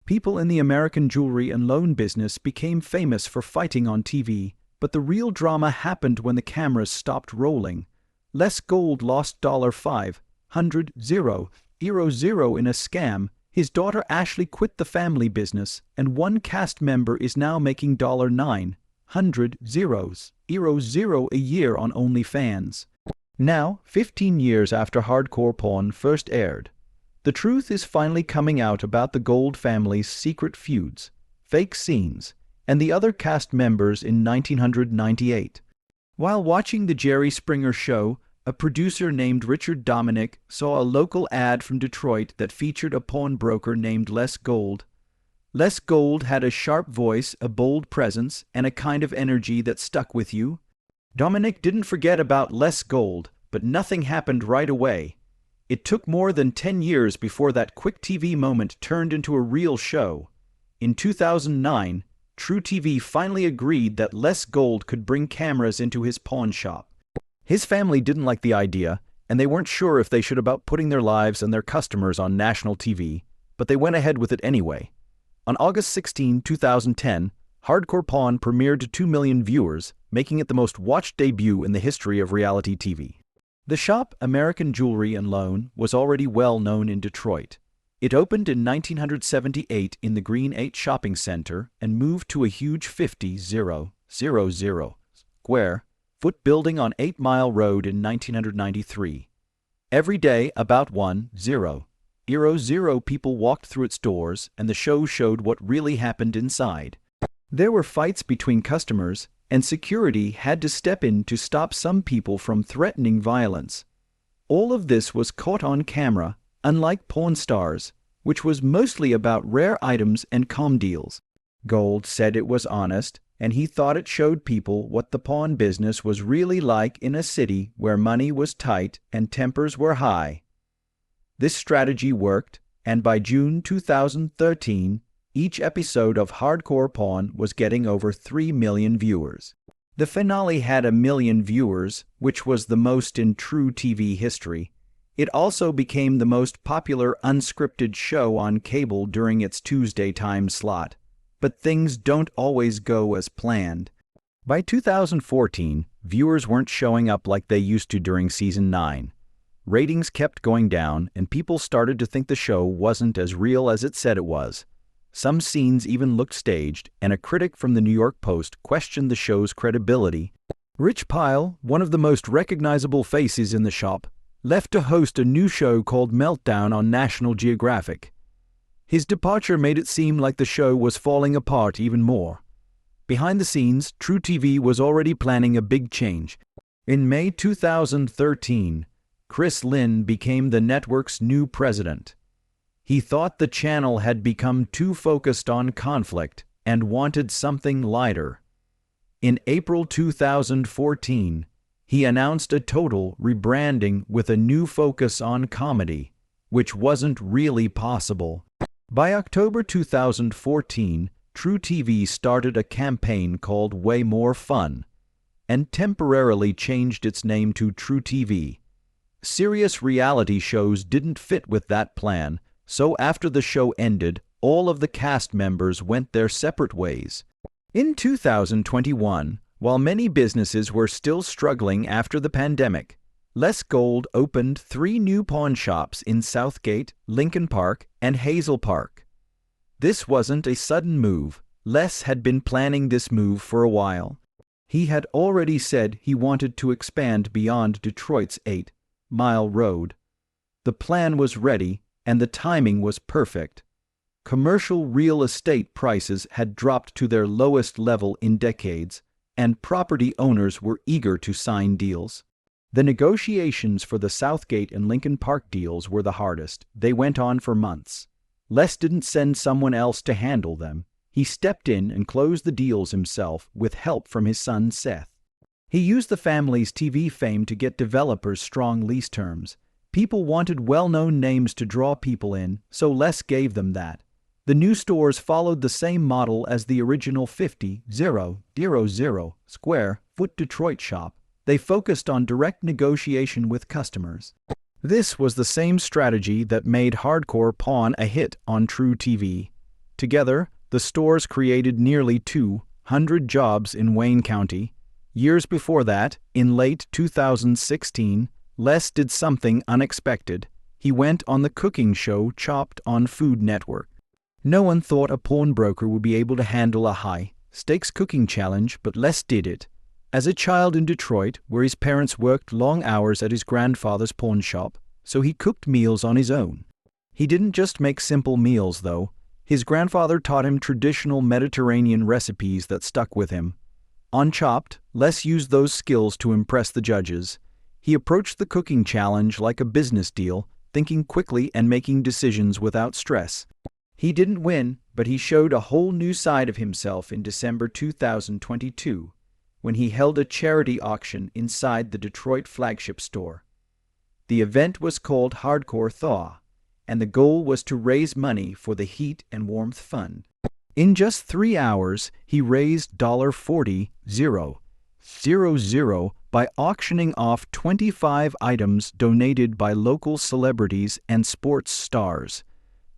People in the American jewelry and loan business became famous for fighting on TV, but the real drama happened when the cameras stopped rolling. Les Gold lost $500,000 in a scam. His daughter Ashley quit the family business, and one cast member is now making $900,000 a year on OnlyFans. Now, 15 years after Hardcore Pawn first aired, the truth is finally coming out about the Gold family's secret feuds, fake scenes, and the other cast members in 1998. While watching the Jerry Springer Show, a producer named Richard Dominic saw a local ad from Detroit that featured a pawnbroker named Les Gold. Les Gold had a sharp voice, a bold presence, and a kind of energy that stuck with you. Dominic didn't forget about Les Gold, but nothing happened right away. It took more than 10 years before that quick TV moment turned into a real show. In 2009, True TV finally agreed that Les Gold could bring cameras into his pawn shop. His family didn't like the idea, and they weren't sure if they should about putting their lives and their customers on national TV, but they went ahead with it anyway. On August 16, 2010, Hardcore Pawn premiered to 2 million viewers, making it the most watched debut in the history of reality TV. The shop, American Jewelry and Loan, was already well known in Detroit. It opened in 1978 in the Green 8 shopping center and moved to a huge 50,000 square foot building on 8 Mile Road in 1993. Every day, about 1,000 people walked through its doors, and the show showed what really happened inside. There were fights between customers, and security had to step in to stop some people from threatening violence. All of this was caught on camera, unlike Pawn Stars, which was mostly about rare items and comm deals. Gold said it was honest, and he thought it showed people what the pawn business was really like in a city where money was tight and tempers were high. This strategy worked, and by June 2013, each episode of Hardcore Pawn was getting over 3 million viewers. The finale had 1 million viewers, which was the most in True TV history. It also became the most popular unscripted show on cable during its Tuesday time slot. But things don't always go as planned. By 2014, viewers weren't showing up like they used to during Season 9. Ratings kept going down, and people started to think the show wasn't as real as it said it was. Some scenes even looked staged, and a critic from the New York Post questioned the show's credibility. Rich Pyle, one of the most recognizable faces in the shop, left to host a new show called Meltdown on National Geographic. His departure made it seem like the show was falling apart even more. Behind the scenes, True TV was already planning a big change. In May 2013, Chris Lynn became the network's new president. He thought the channel had become too focused on conflict and wanted something lighter. In April 2014, he announced a total rebranding with a new focus on comedy, which wasn't really possible. By October 2014, True TV started a campaign called Way More Fun and temporarily changed its name to True TV. Serious reality shows didn't fit with that plan, so after the show ended, all of the cast members went their separate ways. In 2021, while many businesses were still struggling after the pandemic, Les Gold opened 3 new pawn shops in Southgate, Lincoln Park, and Hazel Park. This wasn't a sudden move. Les had been planning this move for a while. He had already said he wanted to expand beyond Detroit's 8 Mile Road. The plan was ready, and the timing was perfect. Commercial real estate prices had dropped to their lowest level in decades, and property owners were eager to sign deals. The negotiations for the Southgate and Lincoln Park deals were the hardest. They went on for months. Les didn't send someone else to handle them. He stepped in and closed the deals himself with help from his son Seth. He used the family's TV fame to get developers strong lease terms. People wanted well-known names to draw people in, so Les gave them that. The new stores followed the same model as the original 50,000 square foot Detroit shop. They focused on direct negotiation with customers. This was the same strategy that made Hardcore Pawn a hit on True TV. Together, the stores created nearly 200 jobs in Wayne County. Years before that, in late 2016, Les did something unexpected. He went on the cooking show Chopped on Food Network. No one thought a pawnbroker would be able to handle a high-stakes cooking challenge, but Les did it. As a child in Detroit, where his parents worked long hours at his grandfather's pawn shop, so he cooked meals on his own. He didn't just make simple meals, though. His grandfather taught him traditional Mediterranean recipes that stuck with him. On Chopped, Les used those skills to impress the judges. He approached the cooking challenge like a business deal, thinking quickly and making decisions without stress. He didn't win, but he showed a whole new side of himself in December 2022, when he held a charity auction inside the Detroit flagship store. The event was called Hardcore Thaw, and the goal was to raise money for the Heat and Warmth Fund. In just 3 hours, he raised $40,000 by auctioning off 25 items donated by local celebrities and sports stars.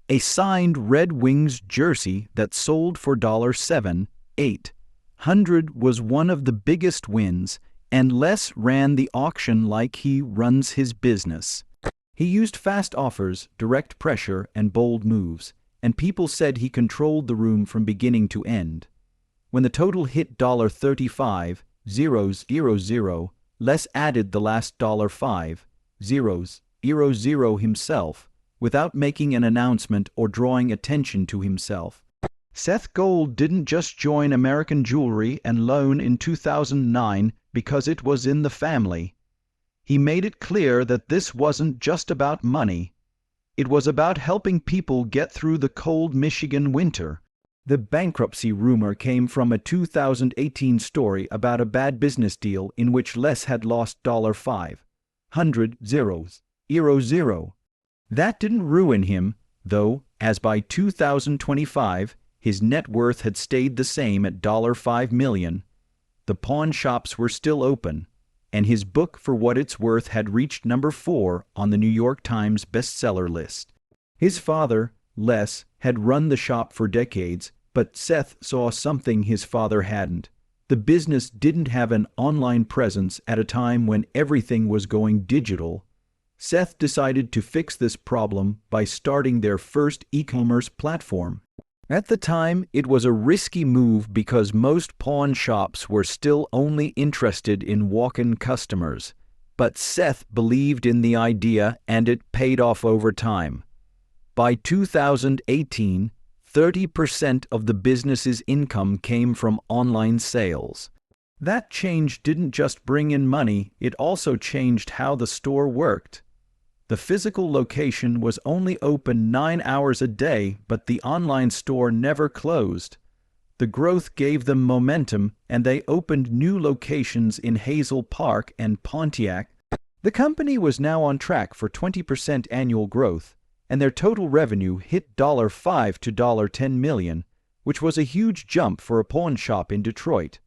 A signed Red Wings jersey that sold for $7,800 was one of the biggest wins, and Les ran the auction like he runs his business. He used fast offers, direct pressure, and bold moves, and people said he controlled the room from beginning to end. When the total hit $35,000, Les added the last $5,000 himself, without making an announcement or drawing attention to himself. Seth Gold didn't just join American Jewelry and Loan in 2009 because it was in the family. He made it clear that this wasn't just about money. It was about helping people get through the cold Michigan winter. The bankruptcy rumor came from a 2018 story about a bad business deal in which Les had lost $500,000. That didn't ruin him, though, as by 2025, his net worth had stayed the same at $5 million. The pawn shops were still open, and his book, For What It's Worth, had reached number 4 on the New York Times bestseller list. His father, Les, had run the shop for decades, but Seth saw something his father hadn't. The business didn't have an online presence at a time when everything was going digital. Seth decided to fix this problem by starting their first e-commerce platform. At the time, it was a risky move because most pawn shops were still only interested in walk-in customers. But Seth believed in the idea, and it paid off over time. By 2018, 30% of the business's income came from online sales. That change didn't just bring in money, it also changed how the store worked. The physical location was only open 9 hours a day, but the online store never closed. The growth gave them momentum, and they opened new locations in Hazel Park and Pontiac. The company was now on track for 20% annual growth, and their total revenue hit $5 to $10 million, which was a huge jump for a pawn shop in Detroit.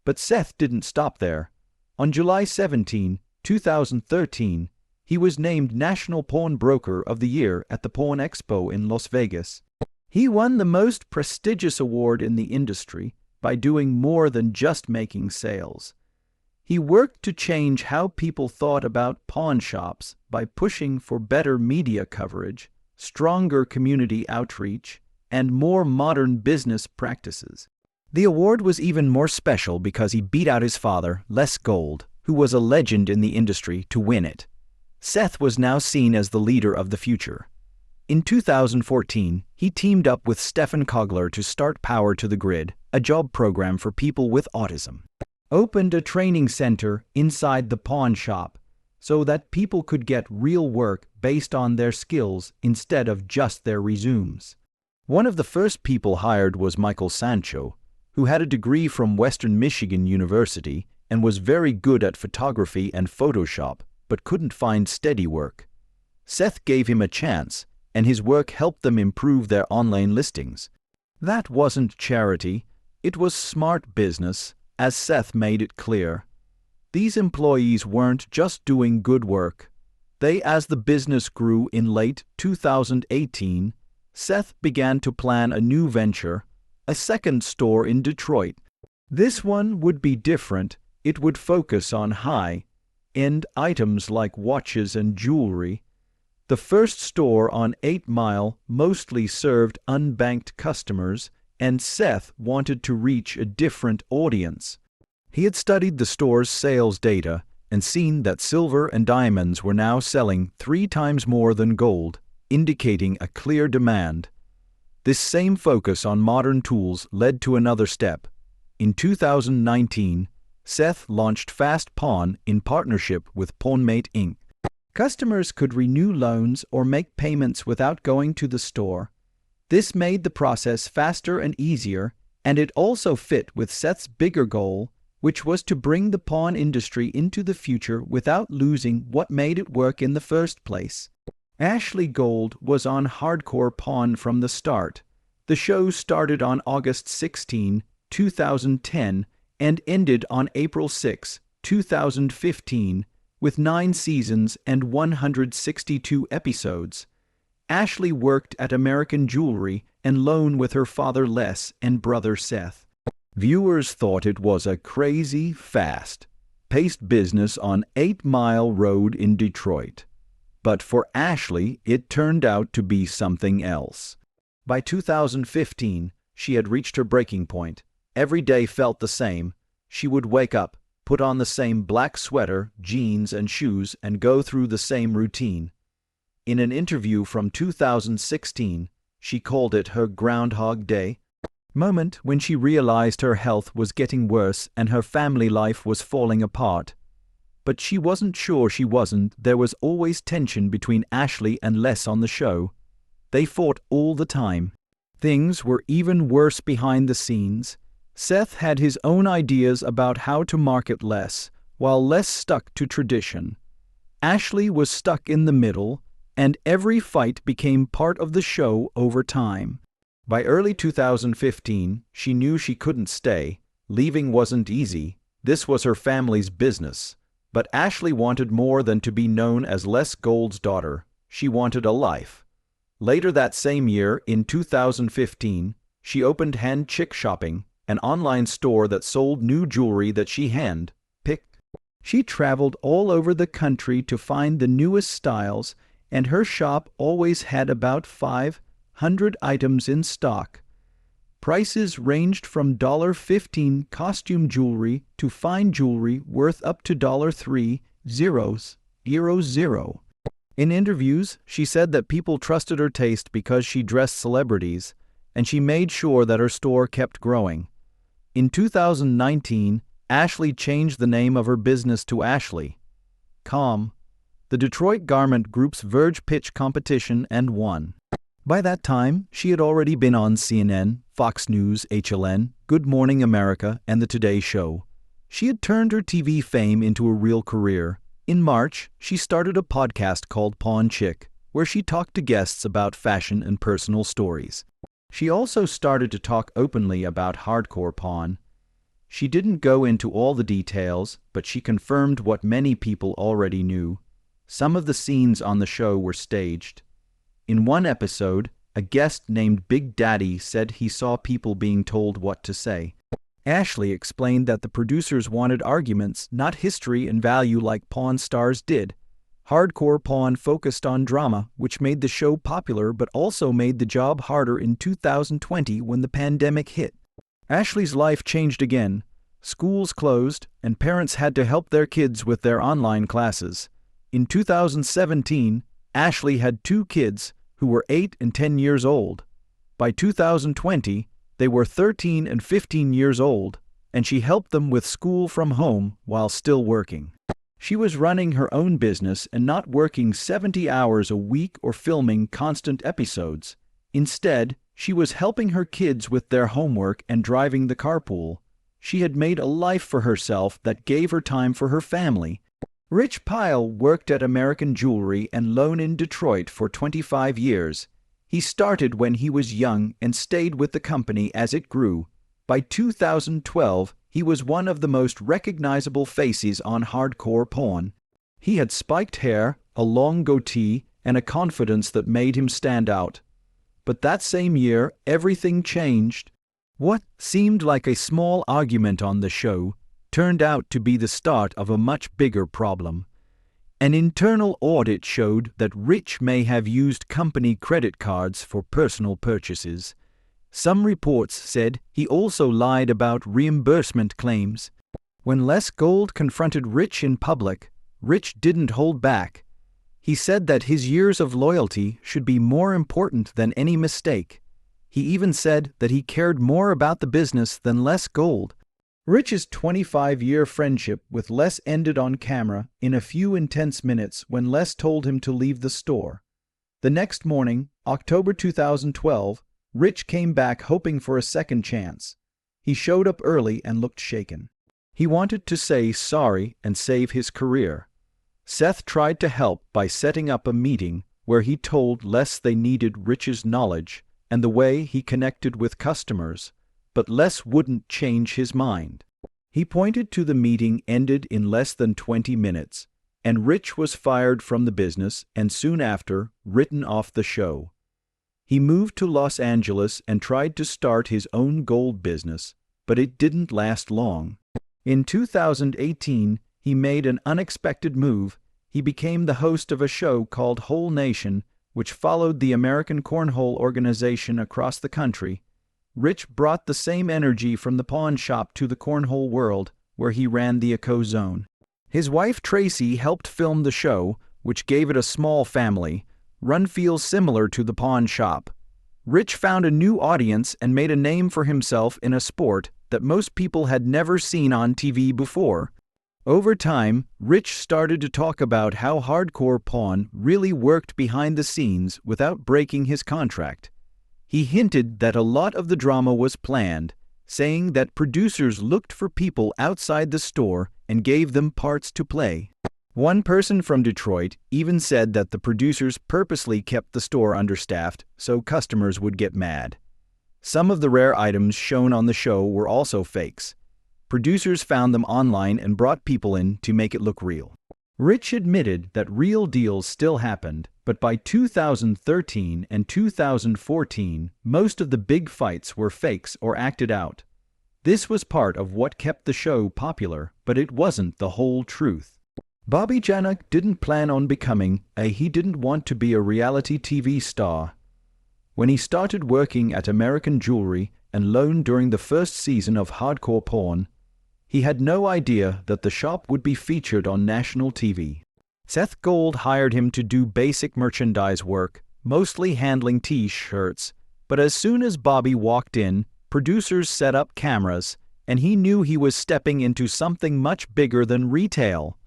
But Seth didn't stop there. On July 17, 2013, he was named National Pawnbroker of the Year at the Pawn Expo in Las Vegas. He won the most prestigious award in the industry by doing more than just making sales. He worked to change how people thought about pawn shops by pushing for better media coverage, stronger community outreach, and more modern business practices. The award was even more special because he beat out his father, Les Gold, who was a legend in the industry, to win it. Seth was now seen as the leader of the future. In 2014, he teamed up with Stephen Kogler to start Power to the Grid, a job program for people with autism. Opened a training center inside the pawn shop so that people could get real work based on their skills instead of just their resumes. One of the first people hired was Michael Sancho, who had a degree from Western Michigan University and was very good at photography and Photoshop, but couldn't find steady work. Seth gave him a chance, and his work helped them improve their online listings. That wasn't charity, it was smart business, as Seth made it clear. These employees weren't just doing good work. As the business grew in late 2018, Seth began to plan a new venture, a second store in Detroit. This one would be different. It would focus on high-end items like watches and jewelry. The first store on 8 Mile mostly served unbanked customers, and Seth wanted to reach a different audience. He had studied the store's sales data and seen that silver and diamonds were now selling 3 times more than gold, indicating a clear demand. This same focus on modern tools led to another step. In 2019, Seth launched Fast Pawn in partnership with Pawnmate Inc. Customers could renew loans or make payments without going to the store. This made the process faster and easier, and it also fit with Seth's bigger goal, which was to bring the pawn industry into the future without losing what made it work in the first place. Ashley Gold was on Hardcore Pawn from the start. The show started on August 16, 2010, and ended on April 6, 2015, with 9 seasons and 162 episodes. Ashley worked at American Jewelry and Loan with her father Les and brother Seth. Viewers thought it was a crazy, fast-paced business on 8 Mile Road in Detroit. But for Ashley, it turned out to be something else. By 2015, she had reached her breaking point. Every day felt the same. She would wake up, put on the same black sweater, jeans, and shoes, and go through the same routine. In an interview from 2016, she called it her Groundhog Day moment when she realized her health was getting worse and her family life was falling apart. But she wasn't sure she wasn't. There was always tension between Ashley and Les on the show. They fought all the time. Things were even worse behind the scenes. Seth had his own ideas about how to market Les, while Les stuck to tradition. Ashley was stuck in the middle, and every fight became part of the show over time. By early 2015, she knew she couldn't stay. Leaving wasn't easy. This was her family's business. But Ashley wanted more than to be known as Les Gold's daughter. She wanted a life. Later that same year, in 2015, she opened Hand Chick Shopping, an online store that sold new jewelry that she hand-picked. She traveled all over the country to find the newest styles, and her shop always had about 500 items in stock. Prices ranged from $15 costume jewelry to fine jewelry worth up to $300. In interviews, she said that people trusted her taste because she dressed celebrities, and she made sure that her store kept growing. In 2019, Ashley changed the name of her business to Ashley.com, the Detroit Garment Group's Verge Pitch competition, and won. By that time, she had already been on CNN, Fox News, HLN, Good Morning America, and The Today Show. She had turned her TV fame into a real career. In March, she started a podcast called Pawn Chick, where she talked to guests about fashion and personal stories. She also started to talk openly about hardcore pawn. She didn't go into all the details, but she confirmed what many people already knew. Some of the scenes on the show were staged. In one episode, a guest named Big Daddy said he saw people being told what to say. Ashley explained that the producers wanted arguments, not history and value like Pawn Stars did. Hardcore Pawn focused on drama, which made the show popular but also made the job harder in 2020 when the pandemic hit. Ashley's life changed again. Schools closed, and parents had to help their kids with their online classes. In 2017, Ashley had 2 kids who were 8 and 10 years old. By 2020, they were 13 and 15 years old, and she helped them with school from home while still working. She was running her own business and not working 70 hours a week or filming constant episodes. Instead, she was helping her kids with their homework and driving the carpool. She had made a life for herself that gave her time for her family. Rich Pyle worked at American Jewelry and Loan in Detroit for 25 years. He started when he was young and stayed with the company as it grew. By 2012, he was one of the most recognizable faces on hardcore pawn. He had spiked hair, a long goatee, and a confidence that made him stand out. But that same year, everything changed. What seemed like a small argument on the show turned out to be the start of a much bigger problem. An internal audit showed that Rich may have used company credit cards for personal purchases. Some reports said he also lied about reimbursement claims. When Les Gold confronted Rich in public, Rich didn't hold back. He said that his years of loyalty should be more important than any mistake. He even said that he cared more about the business than Les Gold. Rich's 25-year friendship with Les ended on camera in a few intense minutes when Les told him to leave the store. The next morning, October 2012, Rich came back hoping for a second chance. He showed up early and looked shaken. He wanted to say sorry and save his career. Seth tried to help by setting up a meeting where he told Les they needed Rich's knowledge and the way he connected with customers, but Les wouldn't change his mind. He pointed to the meeting ended in less than 20 minutes, and Rich was fired from the business and soon after written off the show. He moved to Los Angeles and tried to start his own gold business, but it didn't last long. In 2018, he made an unexpected move. He became the host of a show called Whole Nation, which followed the American Cornhole organization across the country. Rich brought the same energy from the pawn shop to the cornhole world, where he ran the Eco Zone. His wife Tracy helped film the show, which gave it a small family run feel similar to the pawn shop. Rich found a new audience and made a name for himself in a sport that most people had never seen on TV before. Over time, Rich started to talk about how hardcore pawn really worked behind the scenes without breaking his contract. He hinted that a lot of the drama was planned, saying that producers looked for people outside the store and gave them parts to play. One person from Detroit even said that the producers purposely kept the store understaffed so customers would get mad. Some of the rare items shown on the show were also fakes. Producers found them online and brought people in to make it look real. Rich admitted that real deals still happened, but by 2013 and 2014, most of the big fights were fakes or acted out. This was part of what kept the show popular, but it wasn't the whole truth. Bobby Janak didn't plan on becoming he didn't want to be a reality TV star. When he started working at American Jewelry and Loan during the first season of Hardcore Pawn, he had no idea that the shop would be featured on national TV. Seth Gold hired him to do basic merchandise work, mostly handling T-shirts, but as soon as Bobby walked in, producers set up cameras, and he knew he was stepping into something much bigger than retail.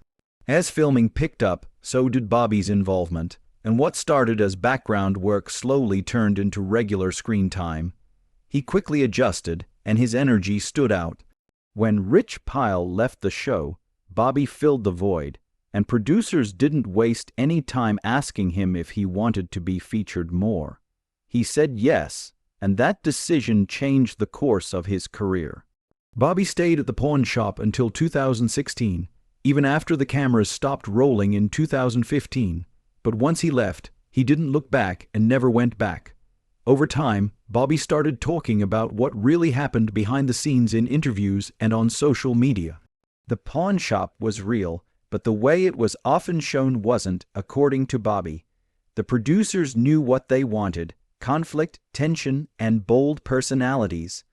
As filming picked up, so did Bobby's involvement, and what started as background work slowly turned into regular screen time. He quickly adjusted, and his energy stood out. When Rich Pyle left the show, Bobby filled the void, and producers didn't waste any time asking him if he wanted to be featured more. He said yes, and that decision changed the course of his career. Bobby stayed at the pawn shop until 2016, even after the cameras stopped rolling in 2015, but once he left, he didn't look back and never went back. Over time, Bobby started talking about what really happened behind the scenes in interviews and on social media. The pawn shop was real, but the way it was often shown wasn't, according to Bobby. The producers knew what they wanted: conflict, tension, and bold personalities.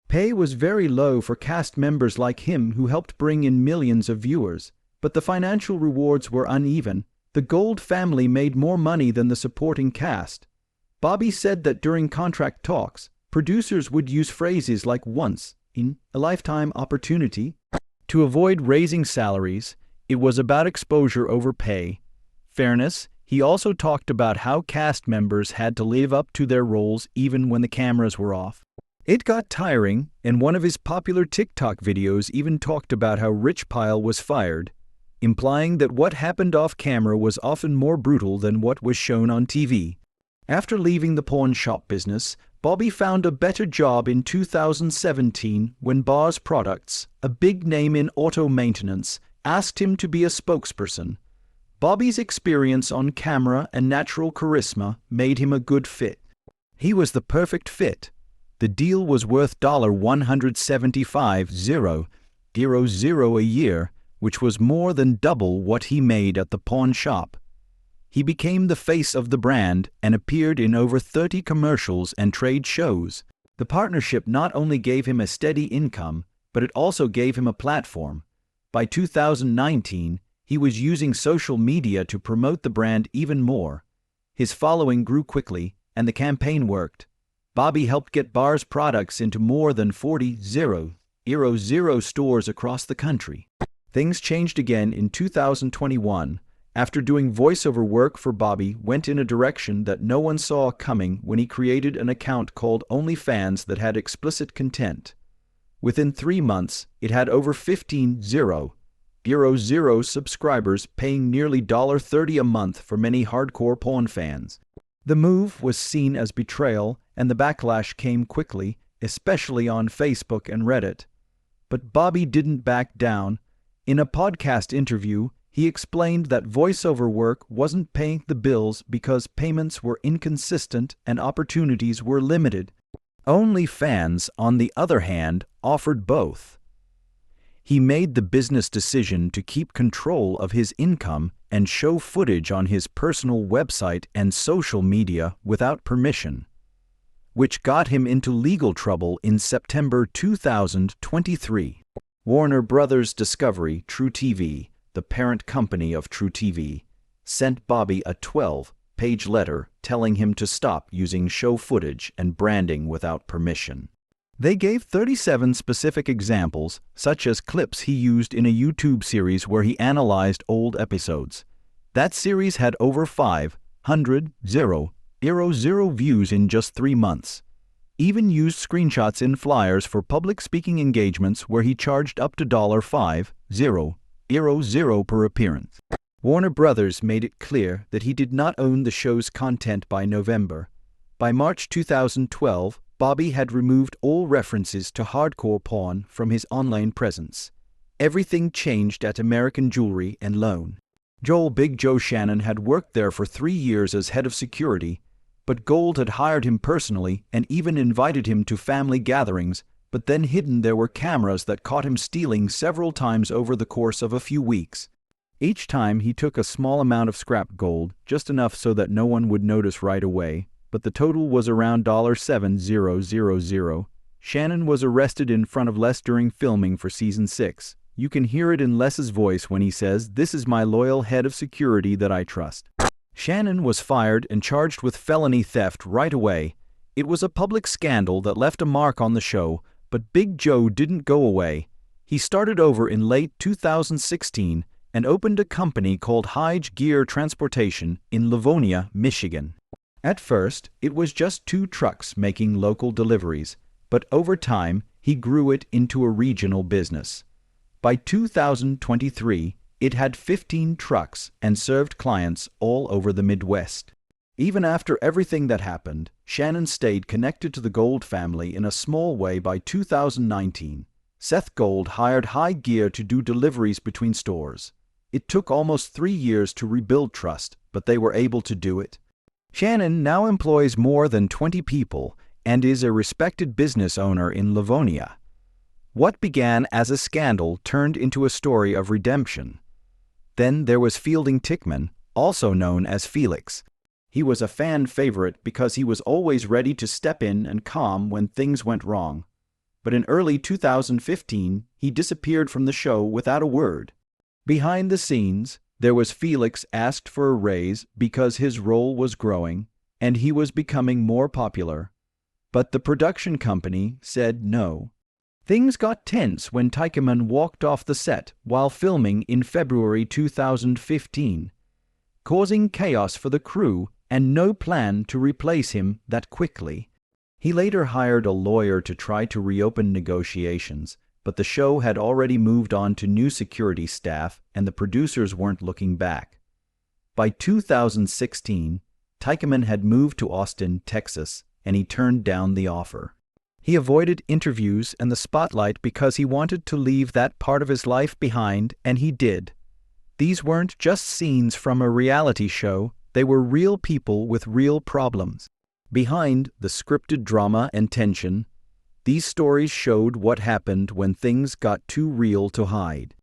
Pay was very low for cast members like him who helped bring in millions of viewers, but the financial rewards were uneven. The Gold family made more money than the supporting cast. Bobby said that during contract talks, producers would use phrases like once in a lifetime opportunity. To avoid raising salaries, it was about exposure over pay. Fairness, he also talked about how cast members had to live up to their roles even when the cameras were off. It got tiring, and one of his popular TikTok videos even talked about how Rich Pyle was fired, implying that what happened off camera was often more brutal than what was shown on TV. After leaving the pawn shop business, Bobby found a better job in 2017 when Bars Products, a big name in auto maintenance, asked him to be a spokesperson. Bobby's experience on camera and natural charisma made him a good fit. He was the perfect fit. The deal was worth $175,000 a year, which was more than double what he made at the pawn shop. He became the face of the brand and appeared in over 30 commercials and trade shows. The partnership not only gave him a steady income, but it also gave him a platform. By 2019, he was using social media to promote the brand even more. His following grew quickly, and the campaign worked. Bobby helped get Bar's products into more than 40 stores across the country. Things changed again in 2021. After doing voiceover work for Bobby went in a direction that no one saw coming when he created an account called OnlyFans that had explicit content. Within 3 months, it had over 15 subscribers, paying nearly $30 a month for many hardcore porn fans. The move was seen as betrayal, and the backlash came quickly, especially on Facebook and Reddit. But Bobby didn't back down. In a podcast interview, he explained that voiceover work wasn't paying the bills because payments were inconsistent and opportunities were limited. OnlyFans, on the other hand, offered both. He made the business decision to keep control of his income and show footage on his personal website and social media without permission, which got him into legal trouble in September 2023. Warner Brothers Discovery, True TV, the parent company of True TV, sent Bobby a 12-page letter telling him to stop using show footage and branding without permission. They gave 37 specific examples, such as clips he used in a YouTube series where he analyzed old episodes. That series had over 500 views in just 3 months. Even used screenshots in flyers for public speaking engagements where he charged up to $500 per appearance. Warner Brothers made it clear that he did not own the show's content by November. By March 2012, Bobby had removed all references to hardcore porn from his online presence. Everything changed at American Jewelry and Loan. Big Joe Shannon had worked there for 3 years as head of security, but Gold had hired him personally and even invited him to family gatherings, but then hidden there were cameras that caught him stealing several times over the course of a few weeks. Each time he took a small amount of scrap gold, just enough so that no one would notice right away, but the total was around $7,000. Shannon was arrested in front of Les during filming for Season 6. You can hear it in Les's voice when he says, "This is my loyal head of security that I trust." Shannon was fired and charged with felony theft right away. It was a public scandal that left a mark on the show, but Big Joe didn't go away. He started over in late 2016 and opened a company called Hyge Gear Transportation in Livonia, Michigan. At first, it was just 2 trucks making local deliveries, but over time, he grew it into a regional business. By 2023, it had 15 trucks and served clients all over the Midwest. Even after everything that happened, Shannon stayed connected to the Gold family in a small way. By 2019, Seth Gold hired Hyge Gear to do deliveries between stores. It took almost 3 years to rebuild trust, but they were able to do it. Shannon now employs more than 20 people and is a respected business owner in Livonia. What began as a scandal turned into a story of redemption. Then there was Fielding Tickman, also known as Felix. He was a fan favorite because he was always ready to step in and calm when things went wrong. But in early 2015, he disappeared from the show without a word. Behind the scenes, there was Felix asked for a raise because his role was growing and he was becoming more popular. But the production company said no. Things got tense when Tickman walked off the set while filming in February 2015, causing chaos for the crew and no plan to replace him that quickly. He later hired a lawyer to try to reopen negotiations, but the show had already moved on to new security staff and the producers weren't looking back. By 2016, Tickman had moved to Austin, Texas, and he turned down the offer. He avoided interviews and the spotlight because he wanted to leave that part of his life behind, and he did. These weren't just scenes from a reality show, they were real people with real problems. Behind the scripted drama and tension, these stories showed what happened when things got too real to hide.